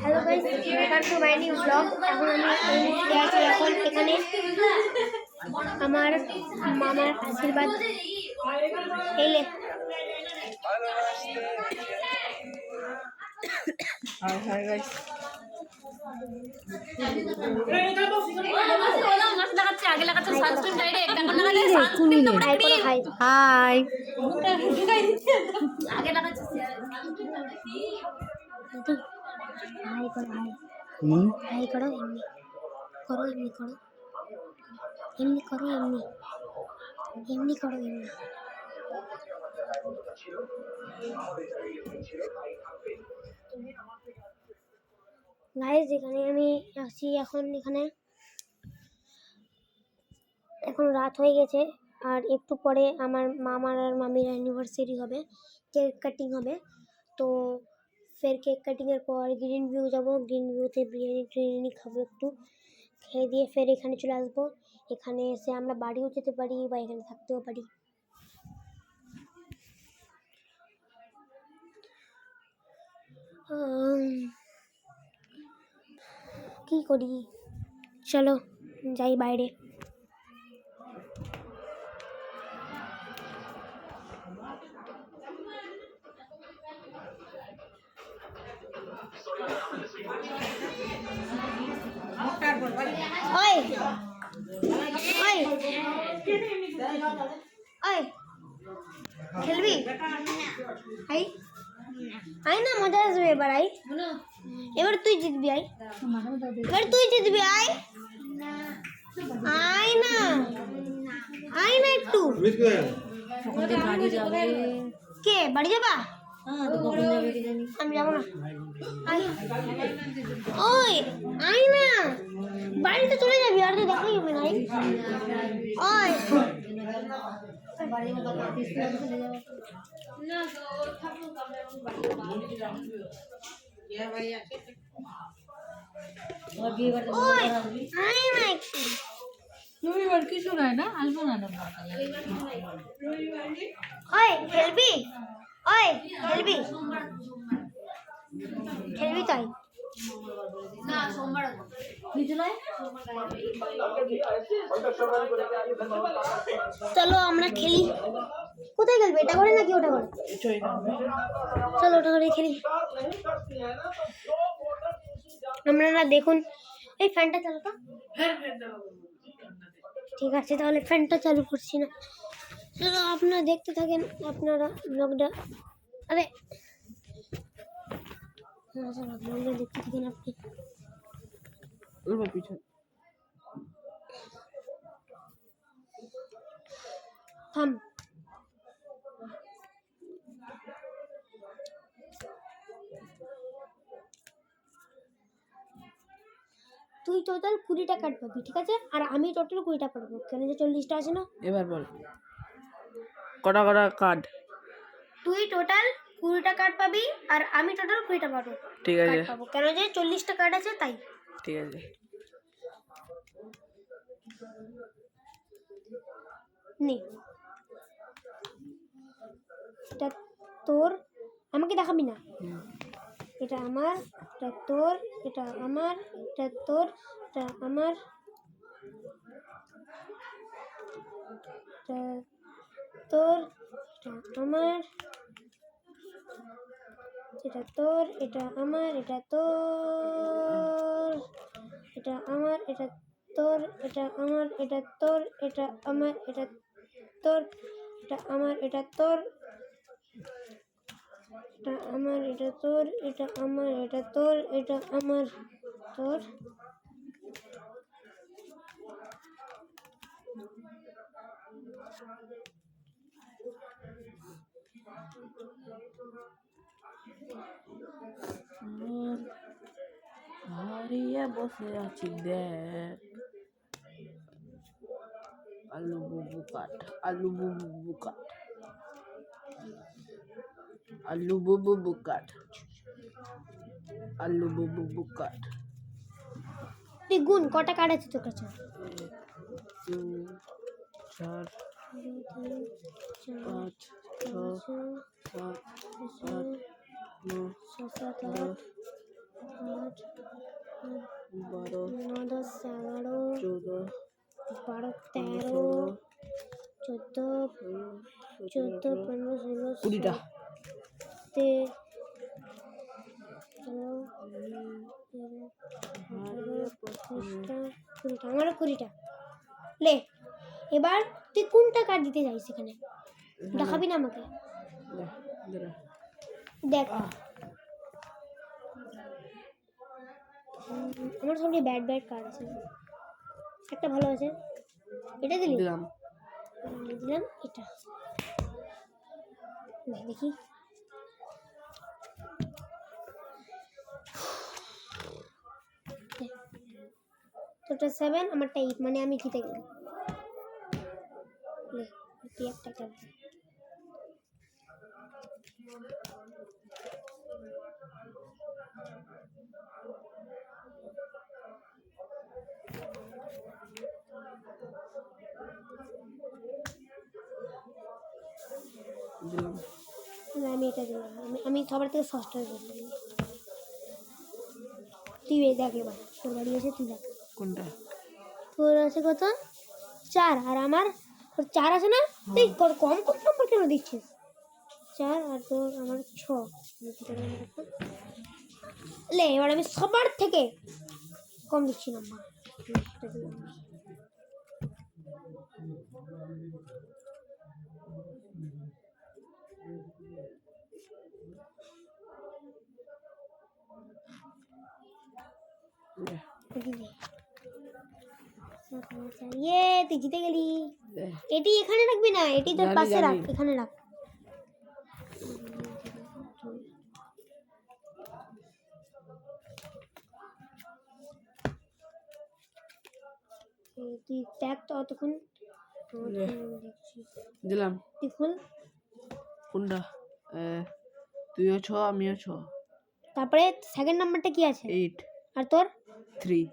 Hello guys, welcome to my new blog. এখন আমি এখন এখানে আমার মামার আশীর্বাদ এলে হাই গাইস, হাই হাই করো, এমনি করো, এমনি করো, এমনি করো, এমনি। গাইস, এখানে আমি আছি এখন রাত হয়ে গেছে, আর একটু পরে আমার মামার আর মামির অ্যানিভার্সারি হবে, কেক কাটিং হবে। তো ফের কেক কাটিংয়ের পর গ্রিন ভিউ যাব, গ্রিন ভিউতে বিরিয়ানি খাবো, একটু খেয়ে দিয়ে ফের এখানে চলে আসবো। এখানে এসে আমরা বাড়িও যেতে পারি বা এখানে থাকতেও পারি। কি করি, চলো যাই বাইরে। ওই ওই ওই খেলবি? আই না, মজা আসবে। এবার তুই জিতবি, আয় না একটু। কে বাড়ি যাবা? আমি যাবো না। ওই আয় না, বাড়িতে চলে যাবি, আর তো দেখাই হবে না। ওই কিছু নয় না, আসবো না। ওই খেলবি? তাই চলো আমরা খেলি। কোথায় খেলবে? এটা করে নাকি ওটা করে? চলো ওটা করে খেলি। আপনারা দেখুন, এই ফ্যানটা চালু তো। ঠিক আছে, তাহলে ফ্যানটা চালু করছি না। চলো আপনারা দেখতে থাকেন, আপনারা ব্লগটা। আরে ব্লগটা দেখতে থাকেন আপনি। থাম। তুই টোটাল 20টা কাট পাবি, ঠিক আছে? আর আমি টোটাল 20টা পাবো, কেন যে 40টা আছে না। এবার বল কটা কাট। তুই টোটাল 20টা কাট পাবি, আর আমি টোটাল 20টা পাবো। ঠিক আছে, পাবো কেন যে 40টা কাট আছে, তাই। ঠিক আছে। নে, এটা তোর, আমাকে দেখাবি না। এটা আমার, এটা তোর, এটা আমার, এটা তোর, এটা আমার, এটা তোর, এটা আমার, এটা তোর, এটা আমার, এটা তোর, এটা আমার, এটা তোর, এটা আমার, এটা তোর, এটা আমার, এটা তোর, এটা আমার, এটা তোর, এটা আমার, এটা তোর, এটা আমার, এটা তোর, এটা আমার, তোর। হারিয়ে বসে আছি, দেখ আলু বুবু কাট, আলু বুবু কাট, আলু বুবু কাট, আলু বুবু কাট। তুই গুণ কটা কার্ড আছে তোর কাছে? 1 2 4 5 6 7 8 9 10 11 12 8 12 9 10 11 14 12 13 14 14 15 16 20টা 17 আমারও 20টা লে এবার তুই কোনটা কার্ড দিতে যাইস এখানে দেখাবি না আমাকে দেখ আমার সঙ্গে ব্যাড কার্ড আছে একটা ভালো আছে এটা দিলি দিলাম দিলাম এটা দেখি তোটা 7 আমারটা 8 মানে আমি জিতে গেলাম লে তুই একটা কার্ড দে দিলাম আমি এটা দিলাম আমি সবার থেকে ফার্স্ট হয়ে গেলাম তুই দেখ এবার তোর বাড়ি আছে তুই দেখ কোনটা তোর আছে কত 4 আর আমার তোর 4 আছে না তুই কম কম নম্বর কেন দিচ্ছিস 4 আর তোর আমার 6 লে এবার আমি সবার থেকে কম দিচ্ছি নাম্বার ইয়ে তুই জিতে গেলি এটি এখানে রাখবি না এটি তোর জানি, পাশে রাখ জানি। এখানে রাখ তুই দেখ তো অতক্ষণ দেখছি দিলাম তুই খুল কোনটা তুইও 6 আমিও 6 তারপরে সেকেন্ড নাম্বারটা কি আছে 8 আর তোর 3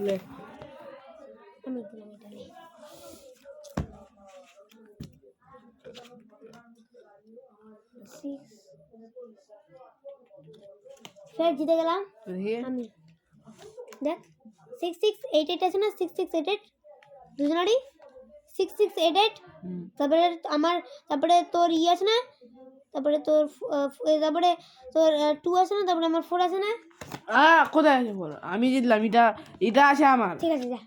লে আমি দিলাম এটা নে। Six. ফের জিতে গেলাম দেখি আমি দেখ 6688 আছে না 6688 দুজনেরই 6688 তারপরে আমার তারপরে তোর আছে না তারপরে তোর তারপরে তোর 2 আছে না তারপরে আমার 4 আছে না কোথায় আছে বল আমি জিতলাম এটা আছে আমার ঠিক আছে যা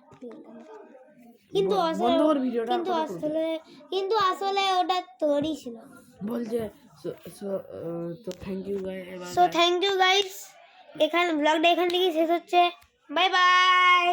কিন্তু বন্ধ কর আসলে ভিডিওটা কিন্তু আসলে ওটা তোরই ছিল বলছে তো thank you so thank you guys এখানে ব্লগটা এখান থেকে শেষ হচ্ছে বাই বাই